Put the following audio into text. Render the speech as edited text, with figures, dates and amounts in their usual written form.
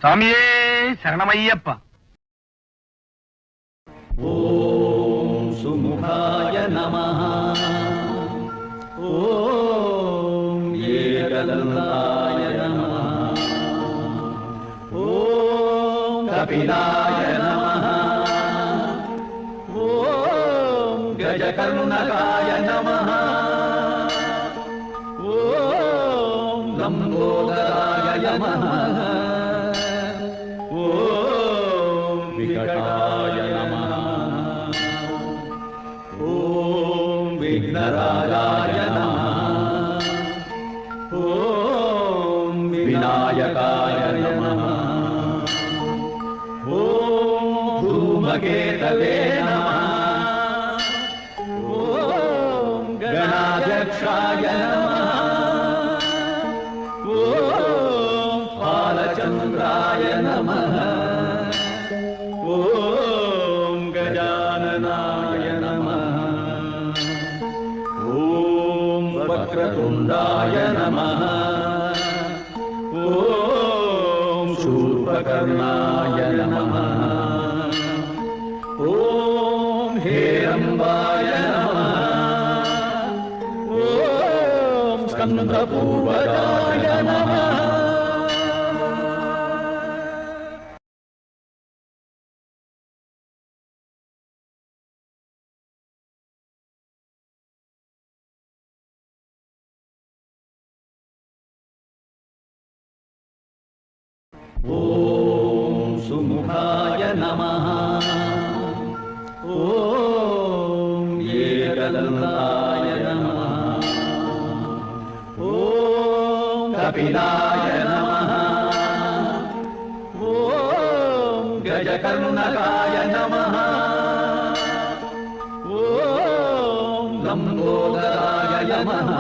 స్వామియే శరణమయ్యప్ప. ఓం సుముఖాయ నమః. ఓం ఏకదంతాయ నమః. ఓం కపిలాయ నమః. ఓం గజకర్ణకాయ నమః. ఓం లంబోదరాయ నమః. ఓం వికటాయ నమః. ఓం విఘ్నరాజాయ నమః. ఓం వినాయకాయ నమః. ఓం ధూమకేతవే నమః. ఓం గణాధ్యక్షాయ నమః. ఓం బాలచంద్రాయ నమః. ఓం గజాననాయ నమః. ఓం వక్రతుండాయ నమః. ఓం శూర్పకర్ణాయ నమః. ఓం హేరంబాయ నమః. ఓం స్కందపూర్వజాయ నమః. ఓం సుముఖాయ నమః. ఓం ఏకదంతాయ నమః. ఓం కపిలాయ నమః. ఓం గజకర్ణకాయ నమః. ఓం లంబోదరాయ నమః.